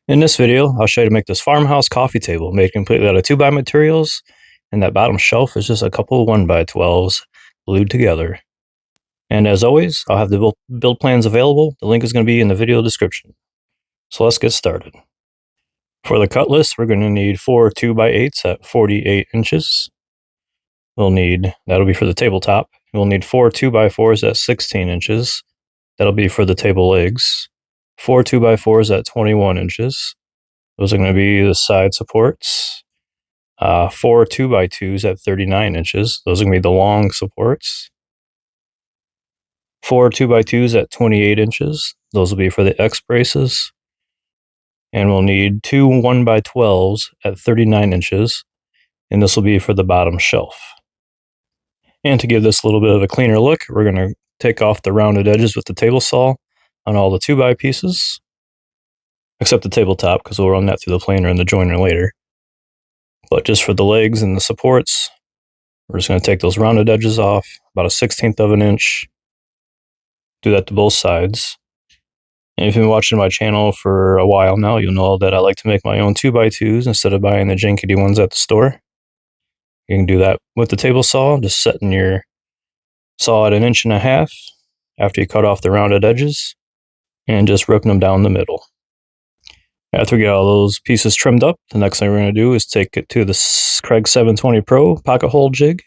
In this video, I'll show you to make this farmhouse coffee table made completely out of 2x materials, and that bottom shelf is just a couple of 1x12s glued together. And as always, I'll have the build plans available. The link is going to be in the video description. So let's get started. For the cut list, we're going to need 4 2x8s at 48 inches. That'll be for the tabletop. We'll need 4 2x4s at 16 inches. That'll be for the table legs. 4 2x4s at 21 inches. Those are going to be the side supports. 4 2x2s at 39 inches. Those are going to be the long supports. 4 2x2s at 28 inches. Those will be for the X braces. And we'll need 2 1x12s at 39 inches. And this will be for the bottom shelf. And to give this a little bit of a cleaner look, we're going to take off the rounded edges with the table saw on all the 2x pieces. Except the tabletop, because we'll run that through the planer and the joiner later. But just for the legs and the supports, we're just going to take those rounded edges off, about a 1/16 of an inch. Do that to both sides. And if you've been watching my channel for a while now, you'll know that I like to make my own 2x2s instead of buying the jinkety ones at the store. You can do that with the table saw, just setting your saw at 1.5 inches after you cut off the rounded edges, and just ripping them down the middle. After we get all those pieces trimmed up, the next thing we're going to do is take it to the Craig 720 Pro pocket hole jig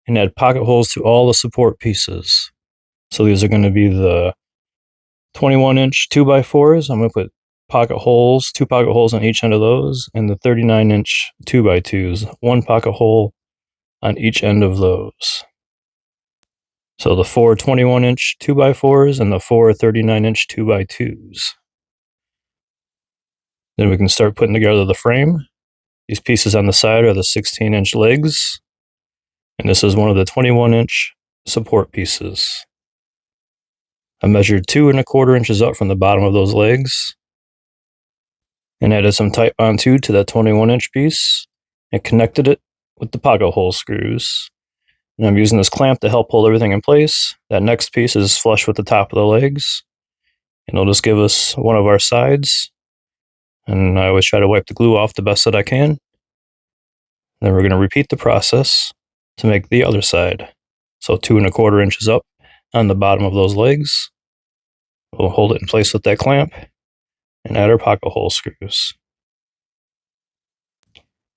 and add pocket holes to all the support pieces. So these are going to be the 21-inch 2x4s. I'm going to put pocket holes, 2 pocket holes on each end of those, and the 39-inch 2x2s, 1 pocket hole on each end of those. So the 4 21-inch 2x4s and the 4 39-inch 2x2s. Then we can start putting together the frame. These pieces on the side are the 16-inch legs, and this is one of the 21-inch support pieces. I measured 2 1/4 inches up from the bottom of those legs, and added some Tite-Bond 2 to that 21-inch piece, and connected it with the pocket hole screws. And I'm using this clamp to help hold everything in place. That next piece is flush with the top of the legs, and it'll just give us one of our sides. And I always try to wipe the glue off the best that I can. Then we're going to repeat the process to make the other side. So 2 1/4 inches up on the bottom of those legs. We'll hold it in place with that clamp and add our pocket hole screws.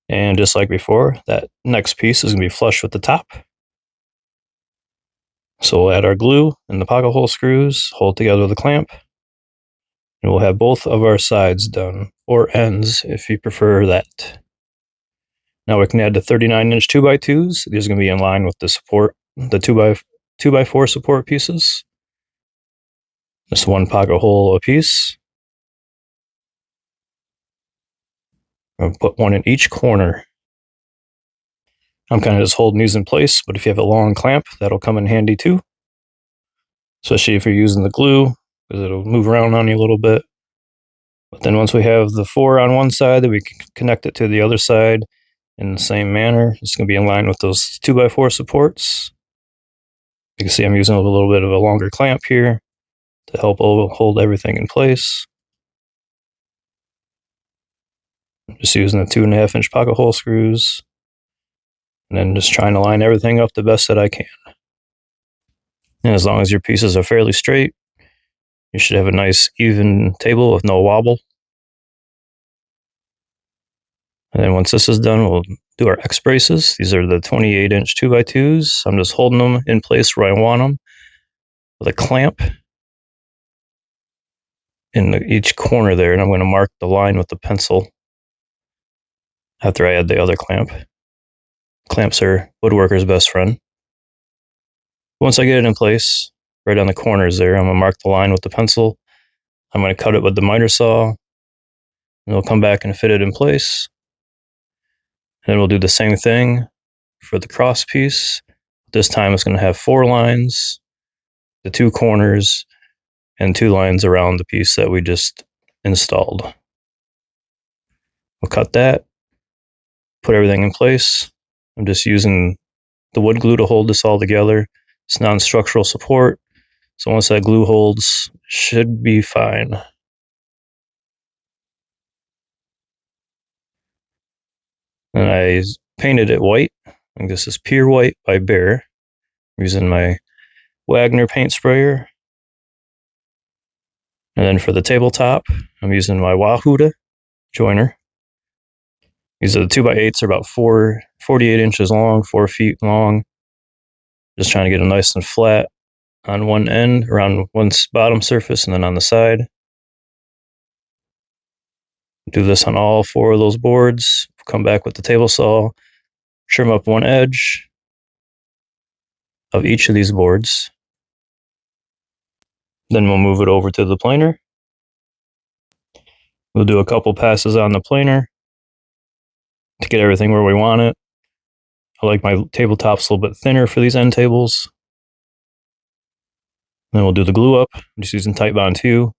And just like before, that next piece is going to be flush with the top. So we'll add our glue and the pocket hole screws, hold together with the clamp. And we'll have both of our sides done, or ends if you prefer that. Now we can add the 39-inch 2x2s. These are going to be in line with the support, the 2x4 support pieces. Just 1 pocket hole a piece. I'll put 1 in each corner. I'm kind of just holding these in place, but if you have a long clamp, that'll come in handy too. Especially if you're using the glue, because it'll move around on you a little bit. But then once we have the 4 on one side, then we can connect it to the other side in the same manner. It's going to be in line with those 2x4 supports. You can see I'm using a little bit of a longer clamp here to help hold everything in place. I'm just using the 2 1/2-inch pocket hole screws, and then just trying to line everything up the best that I can. And as long as your pieces are fairly straight, you should have a nice even table with no wobble. And then once this is done, we'll do our X braces. These are the 28-inch 2x2s. I'm just holding them in place where I want them with a clamp in each corner there, and I'm going to mark the line with the pencil after I add the other clamp. Clamps are woodworker's best friend. Once I get it in place, right on the corners there, I'm going to mark the line with the pencil. I'm going to cut it with the miter saw, and we'll come back and fit it in place. And then we'll do the same thing for the cross piece. This time it's going to have 4 lines, the 2 corners, and 2 lines around the piece that we just installed. We'll cut that, put everything in place. I'm just using the wood glue to hold this all together. It's non-structural support, so once that glue holds, it should be fine. And I painted it white. I think this is Pure White by Behr. I'm using my Wagner paint sprayer. And then for the tabletop, I'm using my Wahuda joiner. These are the 2x8s, are about 48 inches long, 4 feet long. Just trying to get it nice and flat on one end, around one bottom surface, and then on the side. Do this on all 4 of those boards. Come back with the table saw, trim up one edge of each of these boards. Then we'll move it over to the planer. We'll do a couple passes on the planer to get everything where we want it. I like my tabletops a little bit thinner for these end tables. Then we'll do the glue up. I'm just using Titebond 2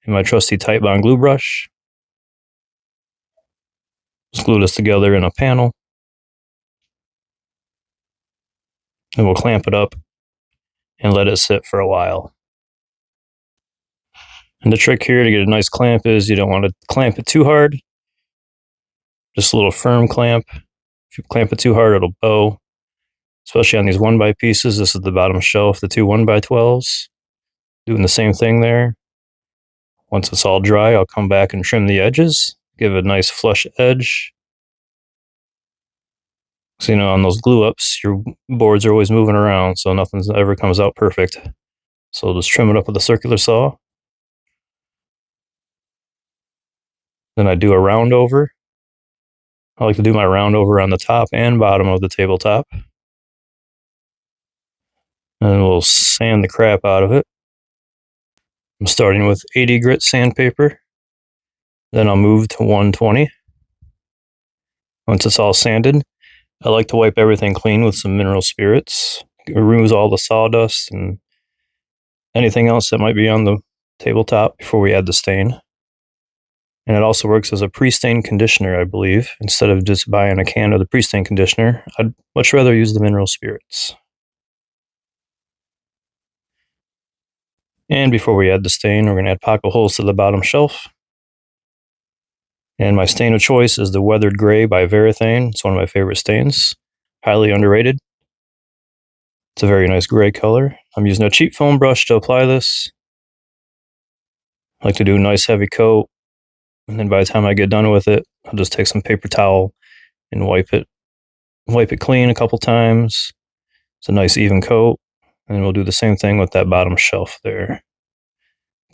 and my trusty Titebond glue brush. Just glue this together in a panel. And we'll clamp it up and let it sit for a while. And the trick here to get a nice clamp is you don't want to clamp it too hard. Just a little firm clamp. If you clamp it too hard, it'll bow. Especially on these 1x pieces. This is the bottom shelf, the 2 1x12s. Doing the same thing there. Once it's all dry, I'll come back and trim the edges. Give it a nice flush edge. So, on those glue ups, your boards are always moving around, so nothing ever comes out perfect. So just trim it up with a circular saw. Then I do a round over. I like to do my round over on the top and bottom of the tabletop. And we'll sand the crap out of it. I'm starting with 80 grit sandpaper. Then I'll move to 120. Once it's all sanded, I like to wipe everything clean with some mineral spirits. It removes all the sawdust and anything else that might be on the tabletop before we add the stain. And it also works as a pre-stain conditioner, I believe. Instead of just buying a can of the pre-stain conditioner, I'd much rather use the mineral spirits. And before we add the stain, we're going to add pocket holes to the bottom shelf. And my stain of choice is the Weathered Gray by Varathane. It's one of my favorite stains. Highly underrated. It's a very nice gray color. I'm using a cheap foam brush to apply this. I like to do a nice heavy coat. And then by the time I get done with it, I'll just take some paper towel and wipe it clean a couple times. It's a nice even coat. And we'll do the same thing with that bottom shelf there.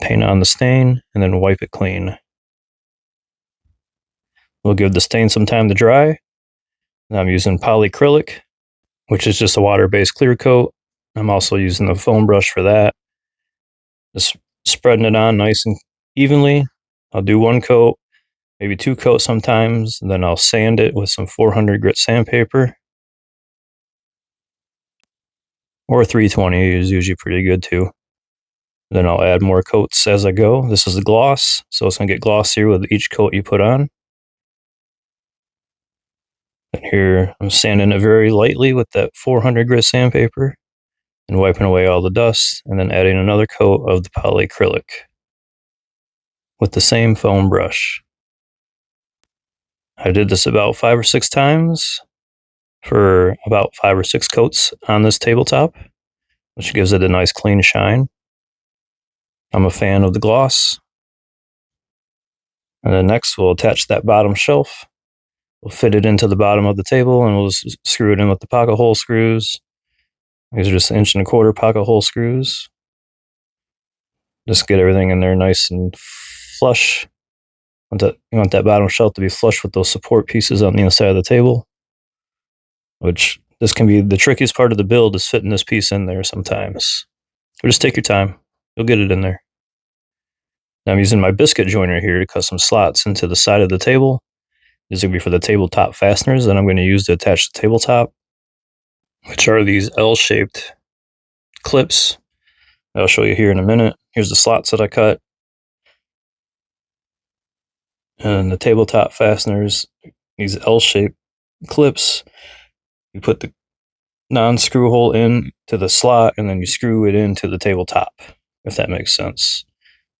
Paint on the stain and then wipe it clean. We'll give the stain some time to dry. And I'm using polyacrylic, which is just a water-based clear coat. I'm also using the foam brush for that. Just spreading it on nice and evenly. I'll do 1 coat, maybe 2 coats sometimes, and then I'll sand it with some 400 grit sandpaper. Or 320 is usually pretty good too. Then I'll add more coats as I go. This is the gloss, so it's going to get glossier with each coat you put on. And here I'm sanding it very lightly with that 400 grit sandpaper and wiping away all the dust, and then adding another coat of the polyacrylic with the same foam brush. I did this about 5 or 6 times for about 5 or 6 coats on this tabletop, which gives it a nice clean shine. I'm a fan of the gloss. And then next we'll attach that bottom shelf. We'll fit it into the bottom of the table and we'll just screw it in with the pocket hole screws. These are just 1.25" pocket hole screws. Just get everything in there nice and flush. You want that bottom shelf to be flush with those support pieces on the inside of the table. Which this can be the trickiest part of the build, is fitting this piece in there sometimes. But just take your time. You'll get it in there. Now I'm using my biscuit joiner here to cut some slots into the side of the table. These are going to be for the tabletop fasteners that I'm going to use to attach the tabletop, which are these L-shaped clips. I'll show you here in a minute. Here's the slots that I cut. And the tabletop fasteners, these L-shaped clips, you put the non-screw hole in to the slot and then you screw it into the tabletop, if that makes sense.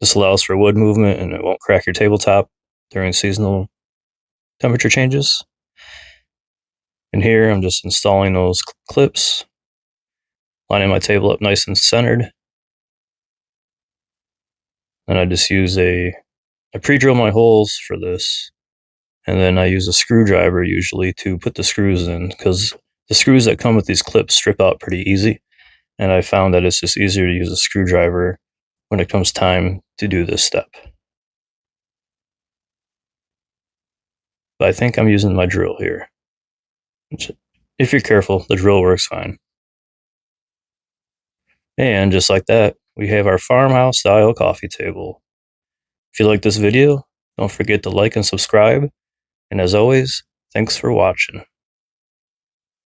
This allows for wood movement and it won't crack your tabletop during seasonal temperature changes. And here I'm just installing those clips, lining my table up nice and centered. And I just use I pre-drill my holes for this, and then I use a screwdriver usually to put the screws in, because the screws that come with these clips strip out pretty easy, and I found that it's just easier to use a screwdriver when it comes time to do this step. But I think I'm using my drill here. If you're careful, the drill works fine. And just like that, we have our farmhouse style coffee table. If you like this video, don't forget to like and subscribe. And as always, thanks for watching.